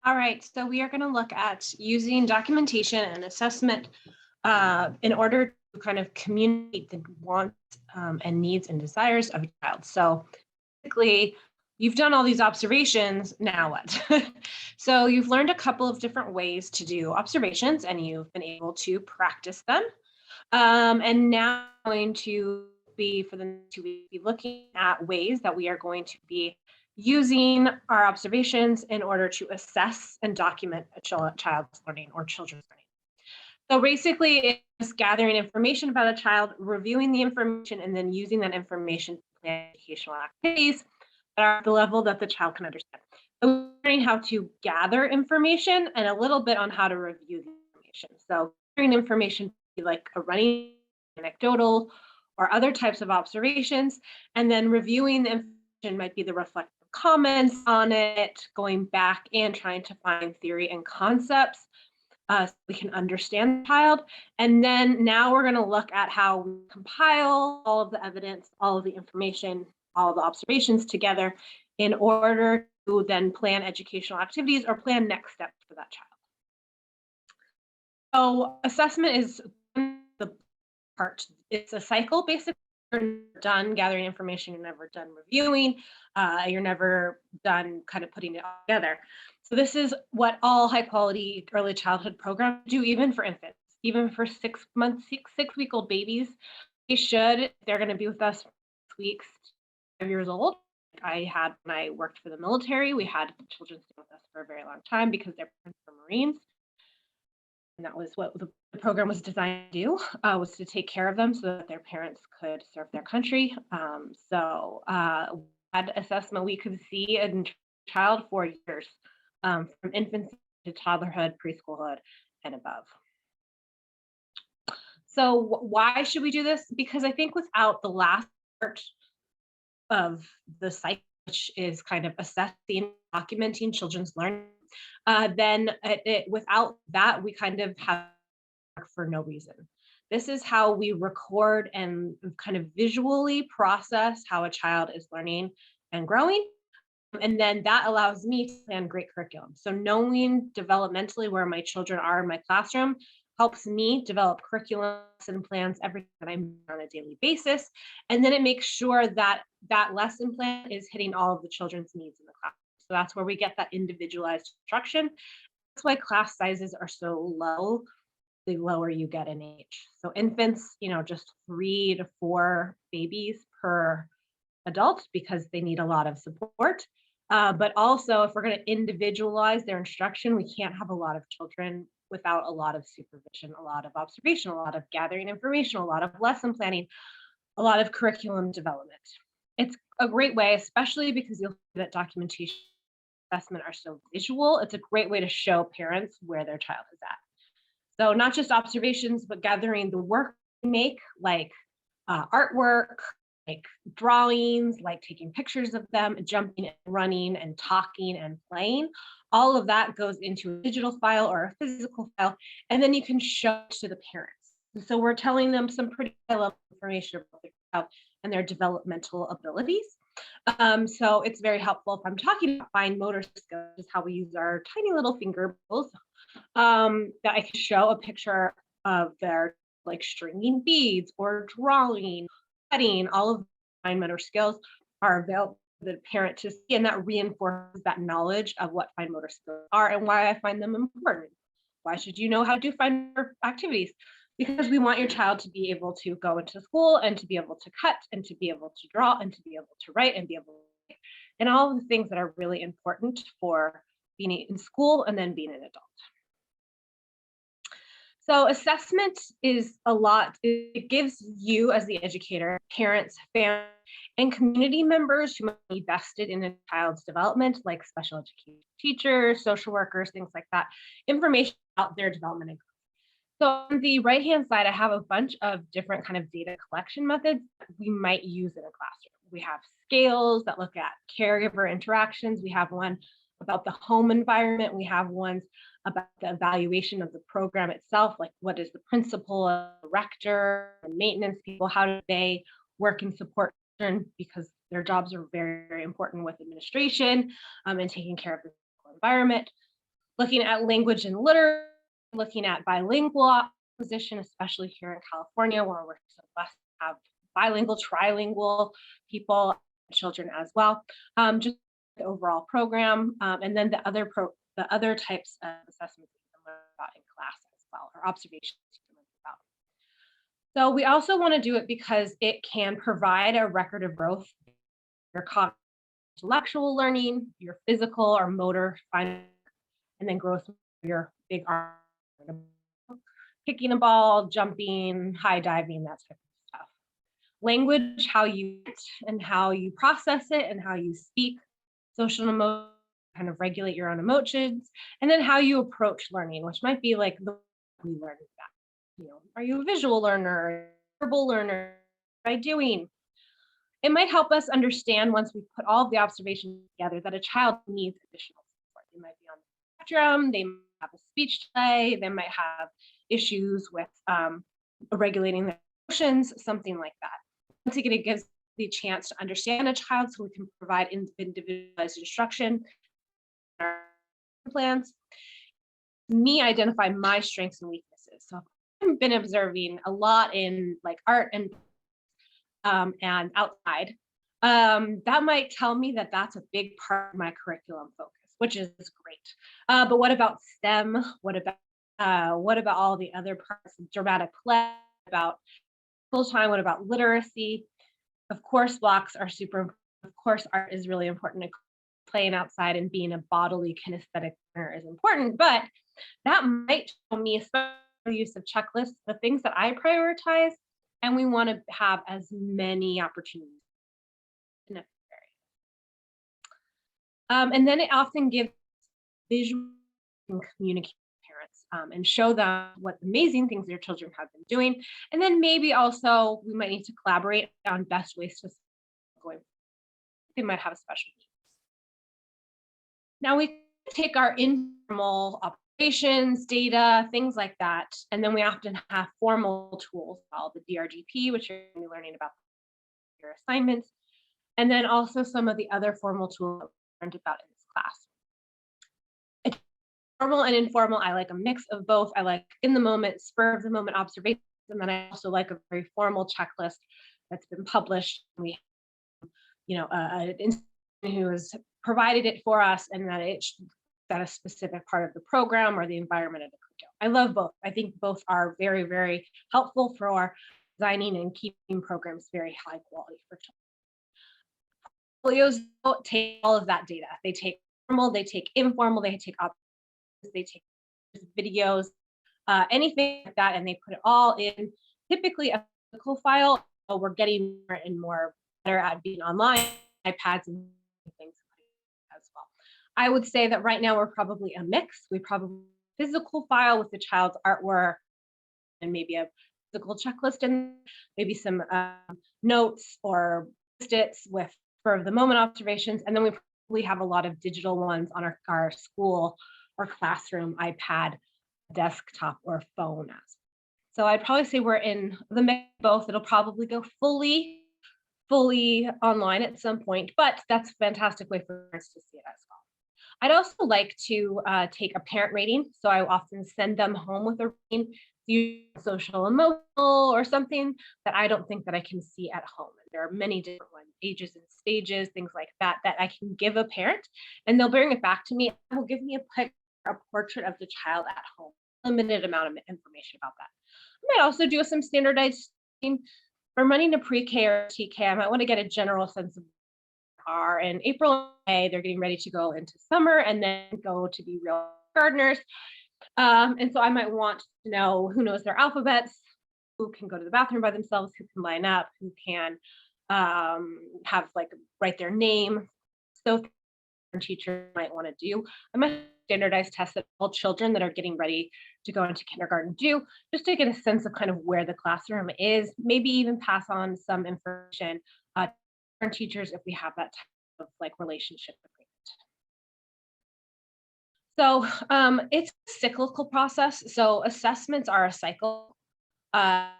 All right, so we are going to look at using documentation and assessment in order to kind of communicate the wants and needs and desires of a child. So basically, you've done all these observations, now what? So you've learned a couple of different ways to do observations and you've been able to practice them. And now I'm going to be for the next 2 weeks be looking at ways that we are going to be using our observations in order to assess and document a child's learning or children's learning. So basically, it's gathering information about a child, reviewing the information, and then using that information to plan educational activities that are at the level that the child can understand. So learning how to gather information and a little bit on how to review the information. So gathering information be like a running anecdotal or other types of observations, and then reviewing the information might be the reflective comments on it, going back and trying to find theory and concepts so we can understand the child. And then now we're going to look at how we compile all of the evidence, all of the information, all of the observations together in order to then plan educational activities or plan next steps for that child. So assessment is the part. It's a cycle basically. You're never done gathering information, you're never done reviewing, you're never done kind of putting it all together. So this is what all high quality early childhood programs do, even for infants, even for 6 months, 6 week old babies. They should, if they're going to be with us 6 weeks, 5 years old. I had when I worked for the military, we had children stay with us for a very long time because their parents were Marines, and that was what the program was designed to do, was to take care of them so that their parents could serve their country. Had assessment we could see a child for years, from infancy to toddlerhood, preschoolhood, and above. So why should we do this? Because I think without the last part of the cycle, which is kind of assessing, documenting children's learning, then without that, we kind of have for no reason. This is how we record and kind of visually process how a child is learning and growing. And then that allows me to plan great curriculum. So knowing developmentally where my children are in my classroom helps me develop curriculums and plans everything that I'm on a daily basis. And then it makes sure that that lesson plan is hitting all of the children's needs in the class. So that's where we get that individualized instruction. That's why class sizes are so low the lower you get in age. So infants, just 3 to 4 babies per adult because they need a lot of support. But also, if we're going to individualize their instruction, we can't have a lot of children without a lot of supervision, a lot of observation, a lot of gathering information, a lot of lesson planning, a lot of curriculum development. It's a great way, especially because you'll see that documentation assessment are so visual. It's a great way to show parents where their child is at. So not just observations, but gathering the work we make, like artwork, like drawings, like taking pictures of them, jumping and running and talking and playing. All of that goes into a digital file or a physical file, and then you can show it to the parents. And so we're telling them some pretty high level information about their child and their developmental abilities. So it's very helpful if I'm talking about fine motor skills, is how we use our tiny little finger bowls, that I can show a picture of their like stringing beads or drawing, cutting, all of the fine motor skills are available for the parent to see, and that reinforces that knowledge of what fine motor skills are and why I find them important. Why should you know how to do fine motor activities? Because we want your child to be able to go into school and to be able to cut and to be able to draw and to be able to write and be able to, and all of the things that are really important for being in school and then being an adult. So assessment is a lot. It gives you as the educator, parents, families, and community members who might be vested in a child's development, like special education teachers, social workers, things like that, information about their development. So on the right-hand side, I have a bunch of different kind of data collection methods that we might use in a classroom. We have scales that look at caregiver interactions. We have one about the home environment. We have ones about the evaluation of the program itself, like what is the principal, the rector, the maintenance people, how do they work and support children, because their jobs are very, very important with administration and taking care of the environment. looking at language and literature, looking at bilingual acquisition, especially here in California, where we're so blessed to have bilingual, trilingual people, children as well. Just the overall program, and then the other types of assessments you can learn about in class as well, or observations you can learn about. So we also want to do it because it can provide a record of growth, your cognitive intellectual learning, your physical or motor finding, and then growth of your big arm, kicking a ball, jumping, high diving, that type of stuff. Language, how you and how you process it and how you speak, social and emotional, kind of regulate your own emotions, and then how you approach learning, which might be like the we learn that. Are you a visual learner, verbal learner? By doing, it might help us understand once we put all of the observations together that a child needs additional support. They might be on the spectrum, they might have a speech delay, they might have issues with regulating their emotions, something like that. Once again, it gives the chance to understand a child so we can provide individualized instruction in our plans. Me identify my strengths and weaknesses. So I've been observing a lot in like art and outside. That might tell me that that's a big part of my curriculum focus, which is great. But what about STEM? What about all the other parts of dramatic play? About full time? What about literacy? Of course, blocks are super important. Of course, art is really important. Playing outside and being a bodily kinesthetic learner is important, but that might show me, especially the use of checklists, the things that I prioritize, and we want to have as many opportunities in that area. And then it often gives visual and communicate with parents and show them what amazing things their children have been doing. And then maybe also we might need to collaborate on best ways to going. They might have a special needs. Now we take our informal operations, data, things like that, and then we often have formal tools called the DRGP, which you're going to be learning about your assignments, and then also some of the other formal tools that we learned about in this class. It's formal and informal, I like a mix of both. I like in the moment, spur of the moment observations, and then I also like a very formal checklist that's been published. We an institution who has provided it for us, and that it's that a specific part of the program or the environment of the curriculum. I love both. I think both are very, very helpful for designing and keeping programs very high quality for children. Portfolios take all of that data. They take formal, they take informal, they take options, they take videos, anything like that, and they put it all in typically a physical file. So we're getting more and more better at being online, iPads and things as well. I would say that right now we're probably a mix. We probably physical file with the child's artwork and maybe a physical checklist and maybe some notes or post-its with spur of the moment observations. And then we probably have a lot of digital ones on our school or classroom, iPad, desktop, or phone. So I'd probably say we're in the mix of both. It'll probably go fully online at some point, but that's a fantastic way for parents to see it as well. I'd also like to take a parent rating. So I often send them home with a rating, social emotional or something that I don't think that I can see at home. And there are many different ones, ages and stages, things like that, that I can give a parent, and they'll bring it back to me and will give me a portrait of the child at home, limited amount of information about that. I might also do some standardized for running a pre-K or TK. I might want to get a general sense of are in April and May, they're getting ready to go into summer and then go to be real gardeners. And so I might want to know who knows their alphabets, who can go to the bathroom by themselves, who can line up, who can have write their name. So teacher might want to do. I might standardize tests that all children that are getting ready to go into kindergarten do, just to get a sense of kind of where the classroom is, maybe even pass on some information to our teachers if we have that type of relationship agreement. So it's a cyclical process. So assessments are a cycle. We have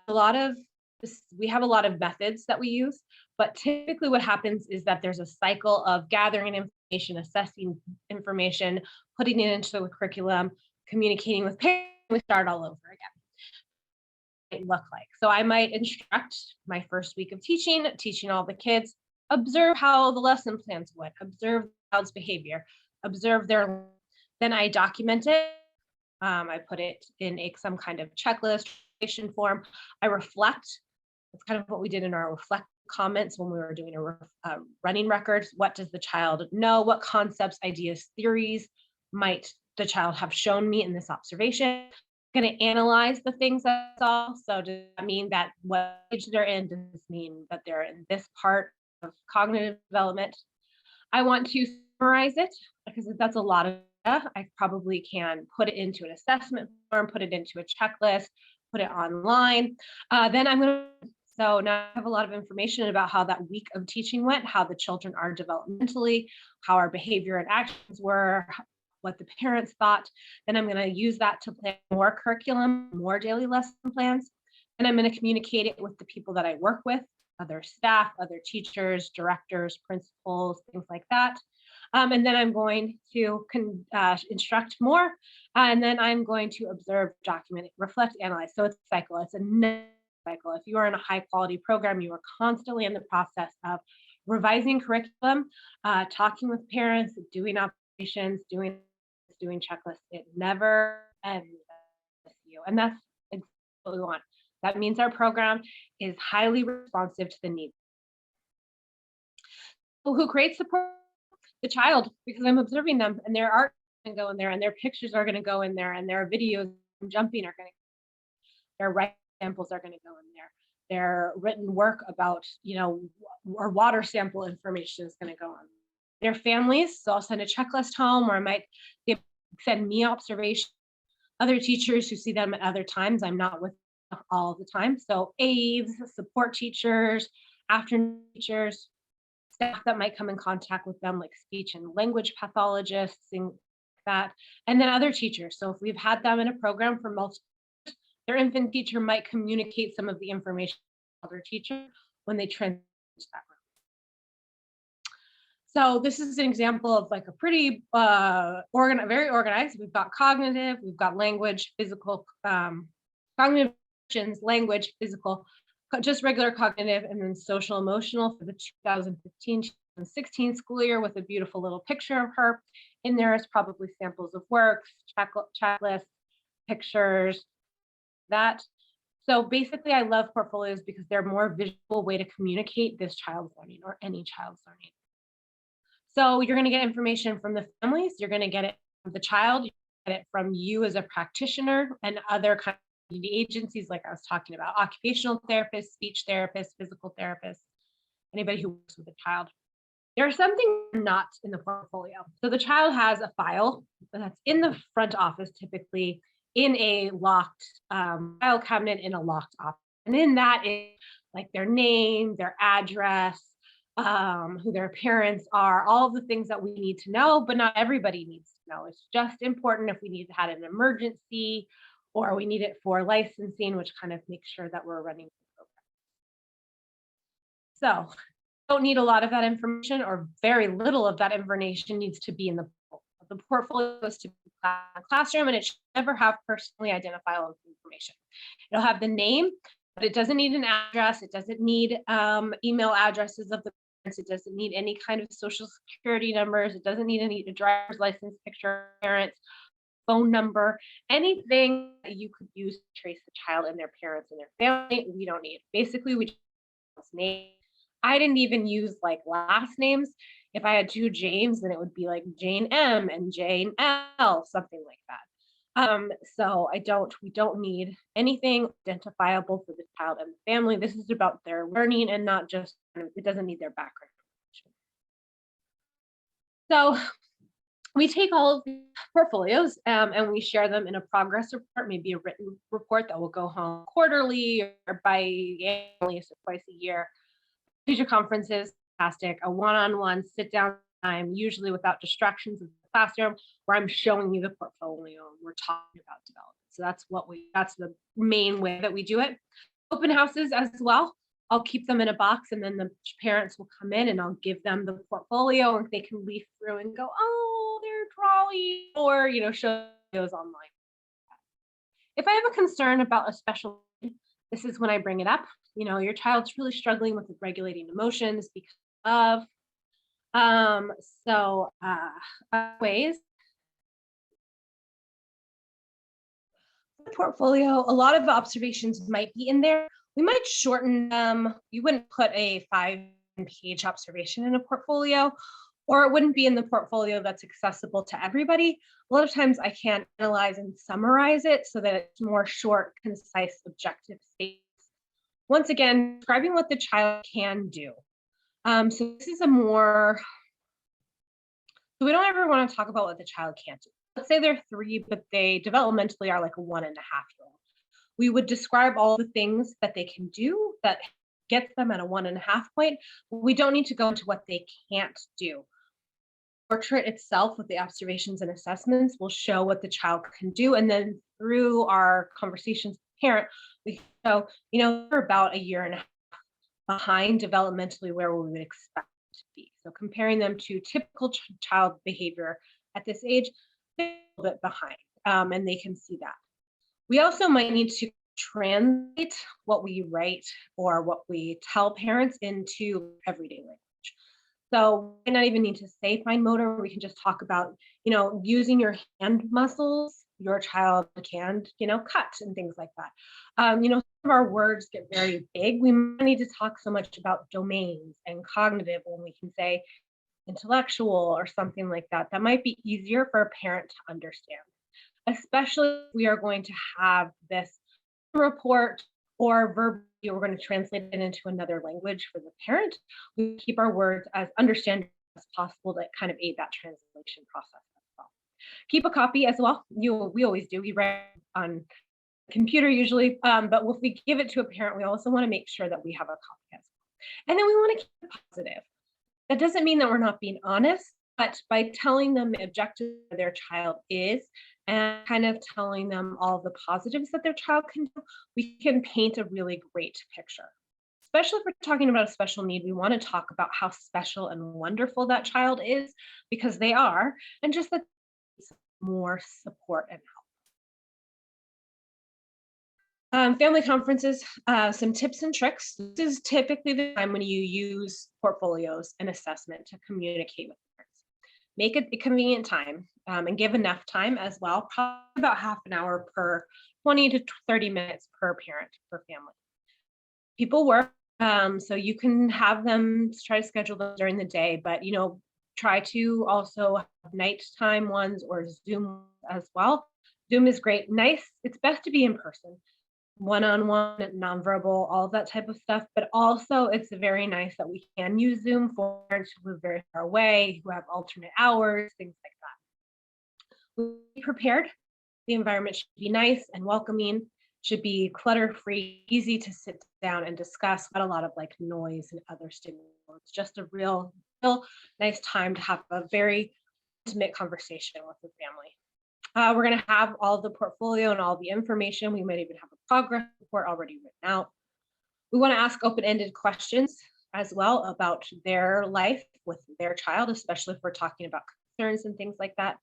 a lot of methods that we use, but typically what happens is that there's a cycle of gathering information, information, assessing information, putting it into the curriculum, communicating with parents. We start all over again. It look like? So I might instruct my first week of teaching all the kids, observe how the lesson plans went, observe the child's behavior, observe their, then I document it. I put it in some kind of checklist form. I reflect. That's kind of what we did in our reflect comments when we were doing running records. What does the child know? What concepts, ideas, theories might the child have shown me in this observation? Going to analyze the things I saw. So does that mean that what age they're in? Does this mean that they're in this part of cognitive development? I want to summarize it because that's a lot of data. I probably can put it into an assessment form, put it into a checklist, put it online. Then I'm going to, so now I have a lot of information about how that week of teaching went, how the children are developmentally, how our behavior and actions were, what the parents thought. Then I'm going to use that to plan more curriculum, more daily lesson plans. And I'm going to communicate it with the people that I work with, other staff, other teachers, directors, principals, things like that. And then I'm going to instruct more. And then I'm going to observe, document, reflect, analyze. So it's a cycle. It's a cycle. If you are in a high quality program, you are constantly in the process of revising curriculum, talking with parents, doing observations, doing checklists. It never ends with you. And that's exactly what we want. That means our program is highly responsive to the needs. Who creates support? The child, because I'm observing them, and their art can go in there, and their pictures are going to go in there, and their videos jumping are going to, their writing samples are going to go in there. Their written work about, or water sample information is going to go on. Their families, so I'll send a checklist home, or I might send me observations. Other teachers who see them at other times, I'm not with all the time. So aides, support teachers, afternoon teachers, staff that might come in contact with them, like speech and language pathologists, things like that. And then other teachers. So if we've had them in a program for multiple years, their infant teacher might communicate some of the information to their teacher when they transition to that room. So this is an example of like a pretty very organized. We've got cognitive, we've got language, physical, cognitive, language, physical, just regular cognitive, and then social emotional for the 2015-2016 school year with a beautiful little picture of her. In there is probably samples of works, checklists, pictures, that. So basically I love portfolios because they're a more visual way to communicate this child's learning or any child's learning. So you're going to get information from the families, you're going to get it from the child, you get it from you as a practitioner and other kind of the agencies like I was talking about, occupational therapists, speech therapists, physical therapists, anybody who works with a child. There's something not in the portfolio. So the child has a file that's in the front office, typically in a locked file cabinet in a locked office. And in that is like their name, their address, who their parents are, all of the things that we need to know, but not everybody needs to know. It's just important if we need to have an emergency or we need it for licensing, which kind of makes sure that we're running the program. So don't need a lot of that information, or very little of that information needs to be in the portfolio is to be in the classroom, and it should never have personally identifiable information. It'll have the name, but it doesn't need an address. It doesn't need email addresses of the parents. It doesn't need any kind of social security numbers. It doesn't need any driver's license picture of parents, phone number, anything that you could use to trace the child and their parents and their family. We don't need. Basically, we just name. I didn't even use like last names. If I had two James, then it would be like Jane M and Jane L, something like that. So we don't need anything identifiable for the child and the family. This is about their learning and not just, it doesn't need their background information. So we take all of the portfolios and we share them in a progress report, maybe a written report that will go home quarterly or biannually, so twice a year. Teacher conferences, fantastic. A one-on-one sit-down time, usually without distractions in the classroom, where I'm showing you the portfolio and we're talking about development. So that's the main way that we do it. Open houses as well. I'll keep them in a box and then the parents will come in and I'll give them the portfolio and they can leaf through and go, oh, they're drawing, or, show videos online. If I have a concern about a special need, this is when I bring it up. Your child's really struggling with regulating emotions because of, um, so, ways portfolio, a lot of the observations might be in there. We might shorten them. You wouldn't put a 5-page observation in a portfolio, or it wouldn't be in the portfolio that's accessible to everybody. A lot of times I can analyze and summarize it so that it's more short, concise, objective statements. Once again, describing what the child can do. So this is so we don't ever want to talk about what the child can't do. Let's say they're 3, but they developmentally are like a 1.5-year-old. We would describe all the things that they can do that gets them at a 1.5 point. We don't need to go into what they can't do. Portrait itself with the observations and assessments will show what the child can do. And then through our conversations with the parent, we show, they're about 1.5 years behind developmentally where we would expect to be. So comparing them to typical child behavior at this age, they're a little bit behind, and they can see that. We also might need to translate what we write or what we tell parents into everyday language. So we might not even need to say fine motor. We can just talk about, using your hand muscles. Your child can, cut and things like that. Some of our words get very big. We might need to talk so much about domains and cognitive when we can say intellectual or something like that. That might be easier for a parent to understand, especially if we are going to have this report or verbally, we're going to translate it into another language for the parent. We keep our words as understandable as possible to kind of aid that translation process as well. Keep a copy as well. We always do. We write on computer usually, but if we give it to a parent, we also want to make sure that we have a copy as well. And then we want to keep it positive. That doesn't mean that we're not being honest, but by telling them the objective of their child is and kind of telling them all the positives that their child can do, we can paint a really great picture. Especially if we're talking about a special need, we want to talk about how special and wonderful that child is, because they are, and just that more support and help. Family conferences, some tips and tricks. This is typically the time when you use portfolios and assessment to communicate with parents. Make it a convenient time, and give enough time as well, probably about half an hour per 20 to 30 minutes per parent, per family. People work, so you can have them try to schedule them during the day, but try to also have nighttime ones or Zoom as well. Zoom is great. Nice. It's best to be in person, one-on-one, nonverbal, all of that type of stuff. But also it's very nice that we can use Zoom for parents who live very far away, who have alternate hours, things like that. Be prepared. The environment should be nice and welcoming, should be clutter-free, easy to sit down and discuss, not a lot of like noise and other stimulants. It's just a real nice time to have a very intimate conversation with the family. We're going to have all the portfolio and all the information. We might even have a progress report already written out. We want to ask open-ended questions as well about their life with their child, especially if we're talking about concerns and things like that.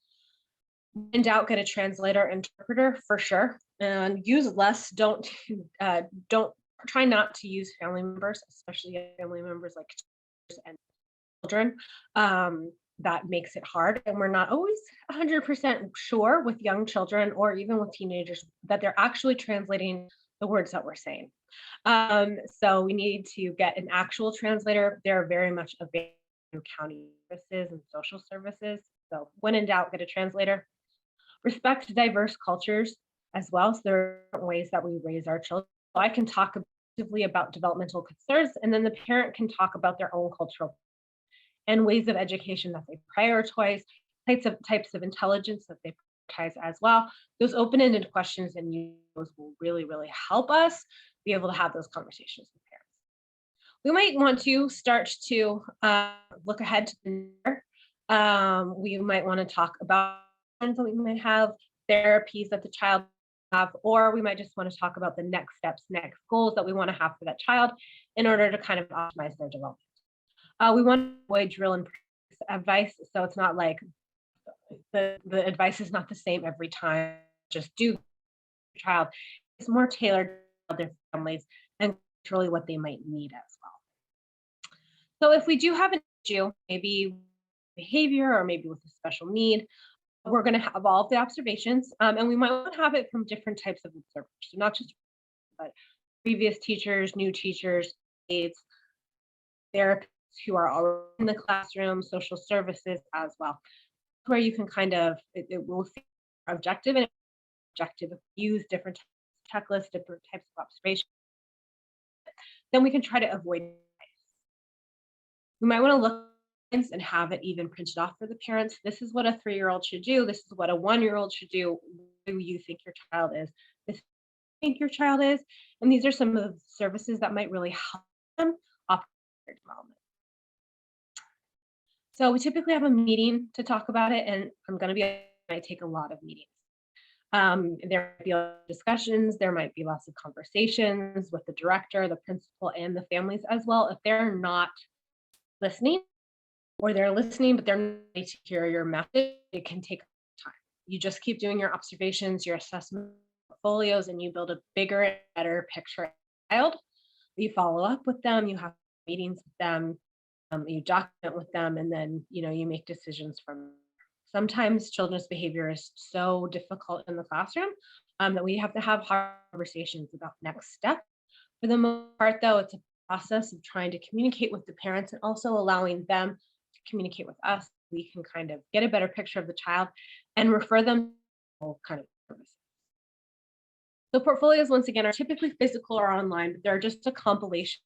In doubt, get a translator, interpreter for sure, and use less. Don't try not to use family members, especially family members like and children. That makes it hard, and we're not always 100% sure with young children or even with teenagers that they're actually translating the words that we're saying. So we need to get an actual translator. They're very much available in county services and social services. So when in doubt, get a translator. Respect diverse cultures as well. So there are different ways that we raise our children. So I can talk effectively about developmental concerns, and then the parent can talk about their own cultural and ways of education that they prioritize, types of intelligence that they prioritize as well. Those open-ended questions and those will really, really help us be able to have those conversations with parents. We might want to start to look ahead to the year. We might want to talk about that we might have, therapies that the child have, or we might just want to talk about the next steps, next goals that we want to have for that child in order to kind of optimize their development. We want to avoid drill and practice advice, so it's not like the advice is not the same every time. Just do your child. It's more tailored to their families and really what they might need as well. So if we do have an issue, maybe behavior or maybe with a special need, we're going to have all of the observations, and we might want to have it from different types of observers, so not just but previous teachers, new teachers, aides, therapists who are already in the classroom, social services as well, where you can kind of it will see objective and objective use different checklists, different types of observations. Then we can try to avoid. We might want to look and have it even printed off for the parents. This is what a 3-year-old should do. This is what a 1-year-old should do. Who you think your child is. This is who you think your child is. And these are some of the services that might really help them operate their development. So we typically have a meeting to talk about it, and I take a lot of meetings. There might be discussions, there might be lots of conversations with the director, the principal, and the families as well. If they're not listening, or they're listening, but they're not ready to hear your message, it can take time. You just keep doing your observations, your assessment portfolios, and you build a bigger and better picture of the child. You follow up with them, you have meetings with them, you document with them, and then you make decisions from there. Sometimes children's behavior is so difficult in the classroom that we have to have hard conversations about next steps. For the most part, though, it's a process of trying to communicate with the parents and also allowing them to communicate with us. We can kind of get a better picture of the child and refer them to all kind of services. So portfolios, once again, are typically physical or online, but they're just a compilation